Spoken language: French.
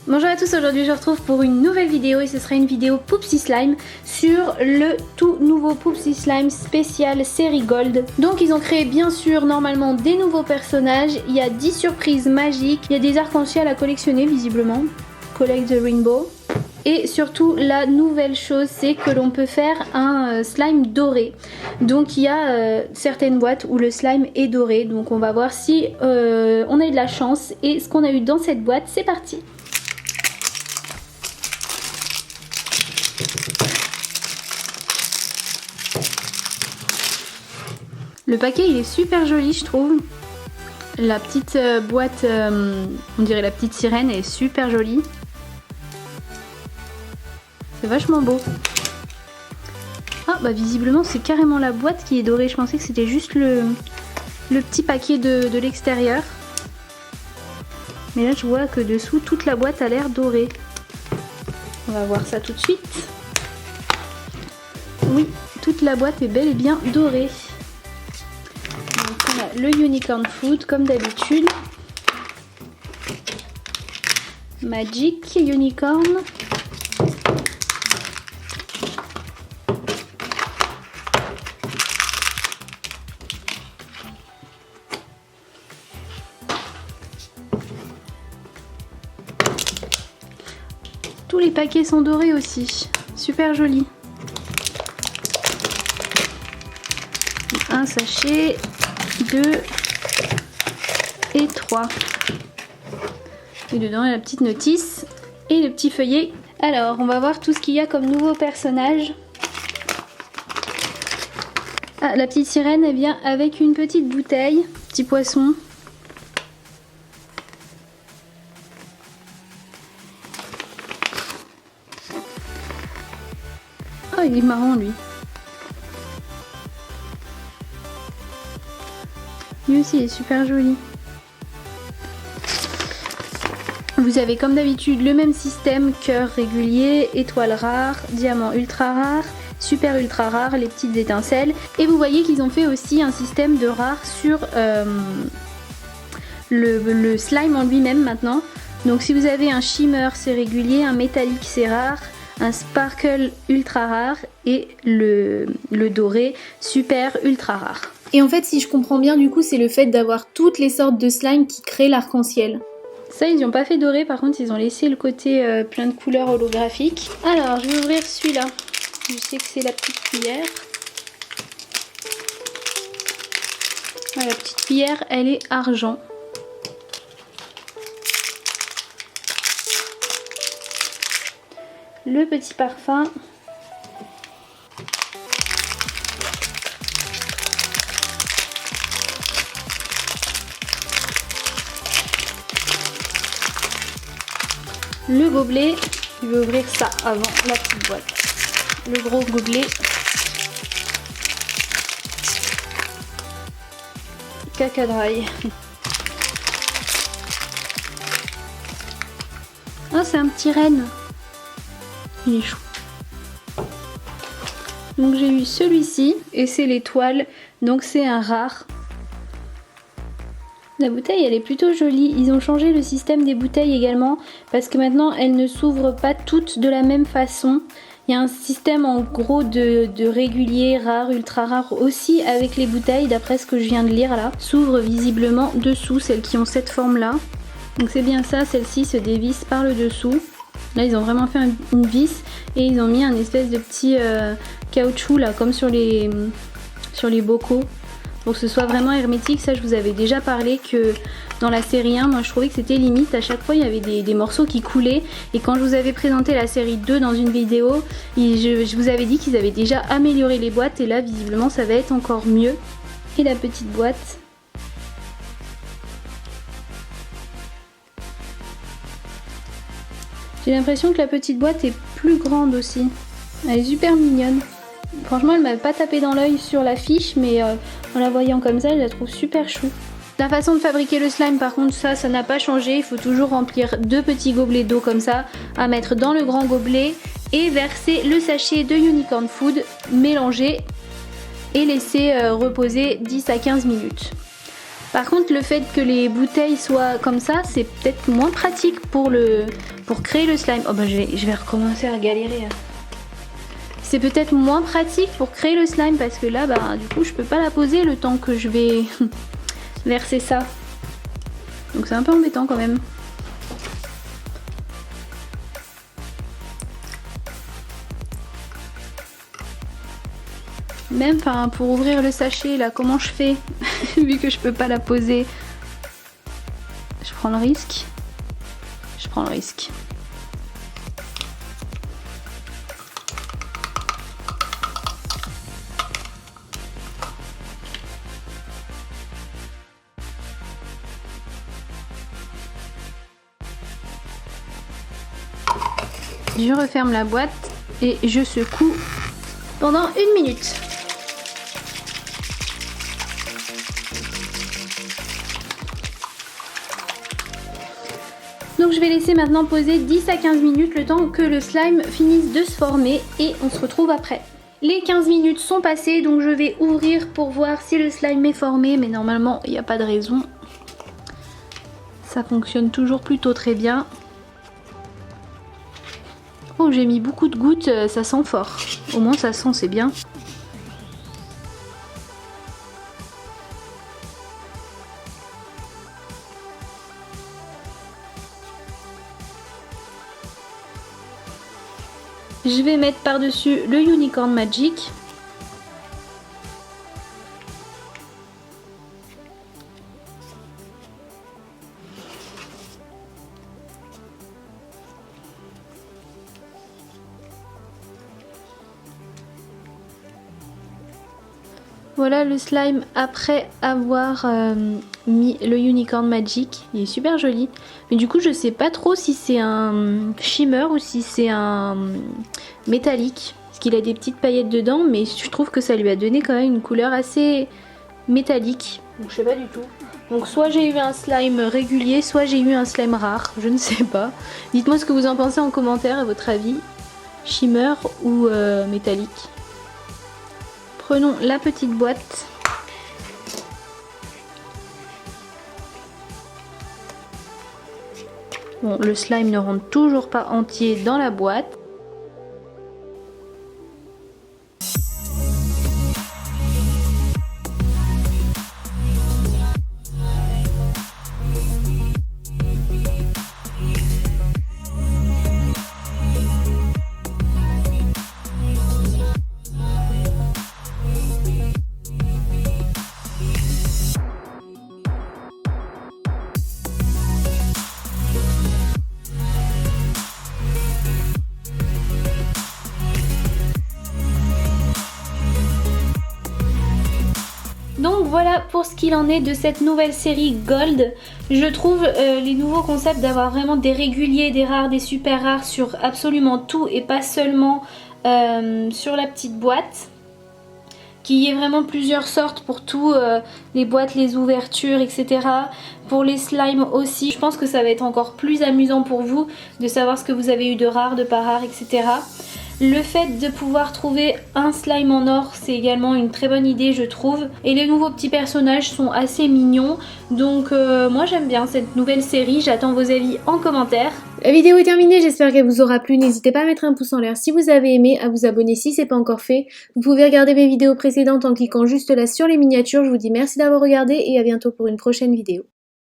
Bonjour à tous, aujourd'hui je vous retrouve pour une nouvelle vidéo et ce sera une vidéo Poopsie Slime sur le tout nouveau Poopsie Slime spécial série Gold. Donc ils ont créé bien sûr normalement des nouveaux personnages, il y a 10 surprises magiques, il y a des arcs-en-ciel à collectionner visiblement, Collect the Rainbow. Et surtout la nouvelle chose c'est que l'on peut faire un slime doré. Donc il y a certaines boîtes où le slime est doré, donc on va voir si on a eu de la chance et ce qu'on a eu dans cette boîte. C'est parti. Le paquet il est super joli je trouve. La petite boîte, on dirait la petite sirène, elle est super jolie. C'est vachement beau. Ah bah visiblement c'est carrément la boîte qui est dorée. Je pensais que c'était juste le petit paquet de l'extérieur. Mais là je vois que dessous toute la boîte a l'air dorée. On va voir ça tout de suite. Oui, toute la boîte est bel et bien dorée. Donc on a le Unicorn Food comme d'habitude. Magic Unicorn. Tous les paquets sont dorés aussi, super joli. Un sachet, 2 et 3. Et dedans il y a la petite notice et le petit feuillet. Alors on va voir tout ce qu'il y a comme nouveau personnage. Ah, la petite sirène elle vient avec une petite bouteille, petit poisson. Oh, il est marrant lui. Lui aussi il est super joli. Vous avez comme d'habitude le même système, cœur régulier, étoile rare, diamant ultra rare, super ultra rare, les petites étincelles. Et vous voyez qu'ils ont fait aussi un système de rare sur le slime en lui-même maintenant. Donc si vous avez un shimmer c'est régulier, un métallique c'est rare, un sparkle ultra rare et le doré super ultra rare. Et en fait si je comprends bien du coup c'est le fait d'avoir toutes les sortes de slime qui créent l'arc-en-ciel. Ça ils n'ont pas fait doré, par contre ils ont laissé le côté plein de couleurs holographiques. Alors je vais ouvrir celui-là. Je sais que c'est la petite cuillère. Ouais, la petite cuillère elle est argent. Le petit parfum. Le gobelet. Je vais ouvrir ça avant la petite boîte. Le gros gobelet. Caca dry. Oh, c'est un petit renne. Il est chou. Donc j'ai eu celui-ci et c'est l'étoile, donc c'est un rare. La bouteille elle est plutôt jolie, ils ont changé le système des bouteilles également parce que maintenant elles ne s'ouvrent pas toutes de la même façon. Il y a un système en gros de régulier, rare, ultra rare aussi avec les bouteilles d'après ce que je viens de lire là. S'ouvrent visiblement dessous, celles qui ont cette forme là. Donc c'est bien ça, celle-ci se dévisse par le dessous. Là ils ont vraiment fait une vis et ils ont mis un espèce de petit caoutchouc là comme sur les bocaux pour que ce soit vraiment hermétique. Ça je vous avais déjà parlé que dans la série 1 moi je trouvais que c'était limite, à chaque fois il y avait des morceaux qui coulaient et quand je vous avais présenté la série 2 dans une vidéo je vous avais dit qu'ils avaient déjà amélioré les boîtes et là visiblement ça va être encore mieux. Et la petite boîte. J'ai l'impression que la petite boîte est plus grande aussi. Elle est super mignonne. Franchement, elle m'avait pas tapé dans l'œil sur l'affiche, mais en la voyant comme ça, je la trouve super chou. La façon de fabriquer le slime, par contre, ça n'a pas changé. Il faut toujours remplir 2 petits gobelets d'eau comme ça, à mettre dans le grand gobelet et verser le sachet de Unicorn Food, mélanger et laisser reposer 10 à 15 minutes. Par contre, le fait que les bouteilles soient comme ça, c'est peut-être moins pratique pour créer le slime. Oh bah je vais recommencer à galérer. C'est peut-être moins pratique pour créer le slime parce que là, bah, du coup, je peux pas la poser le temps que je vais verser ça. Donc c'est un peu embêtant quand même. Même pour ouvrir le sachet là, comment je fais vu que je peux pas la poser? Je prends le risque. Je prends le risque. Je referme la boîte et je secoue pendant 1 minute. Donc je vais laisser maintenant poser 10 à 15 minutes le temps que le slime finisse de se former et on se retrouve après. Les 15 minutes sont passées, donc je vais ouvrir pour voir si le slime est formé, mais normalement il n'y a pas de raison. Ça fonctionne toujours plutôt très bien. Oh, j'ai mis beaucoup de gouttes, ça sent fort. Au moins ça sent, c'est bien. Je vais mettre par-dessus le Unicorn Magic. Voilà le slime après avoir mis le Unicorn Magic. Il est super joli. Mais du coup je sais pas trop si c'est un shimmer ou si c'est un métallique. Parce qu'il a des petites paillettes dedans, mais je trouve que ça lui a donné quand même une couleur assez métallique. Donc je sais pas du tout. Donc soit j'ai eu un slime régulier, soit j'ai eu un slime rare. Je ne sais pas. Dites-moi ce que vous en pensez en commentaire, à votre avis. Shimmer ou métallique. Prenons la petite boîte. Bon, le slime ne rentre toujours pas entier dans la boîte. Donc voilà pour ce qu'il en est de cette nouvelle série Gold. Je trouve les nouveaux concepts d'avoir vraiment des réguliers, des rares, des super rares sur absolument tout et pas seulement sur la petite boîte. Qu'il y ait vraiment plusieurs sortes pour tout, les boîtes, les ouvertures, etc. Pour les slimes aussi. Je pense que ça va être encore plus amusant pour vous de savoir ce que vous avez eu de rare, de pas rare, etc. Le fait de pouvoir trouver un slime en or, c'est également une très bonne idée je trouve. Et les nouveaux petits personnages sont assez mignons. Donc moi j'aime bien cette nouvelle série, j'attends vos avis en commentaire. La vidéo est terminée, j'espère qu'elle vous aura plu. N'hésitez pas à mettre un pouce en l'air si vous avez aimé, à vous abonner si c'est pas encore fait. Vous pouvez regarder mes vidéos précédentes en cliquant juste là sur les miniatures. Je vous dis merci d'avoir regardé et à bientôt pour une prochaine vidéo.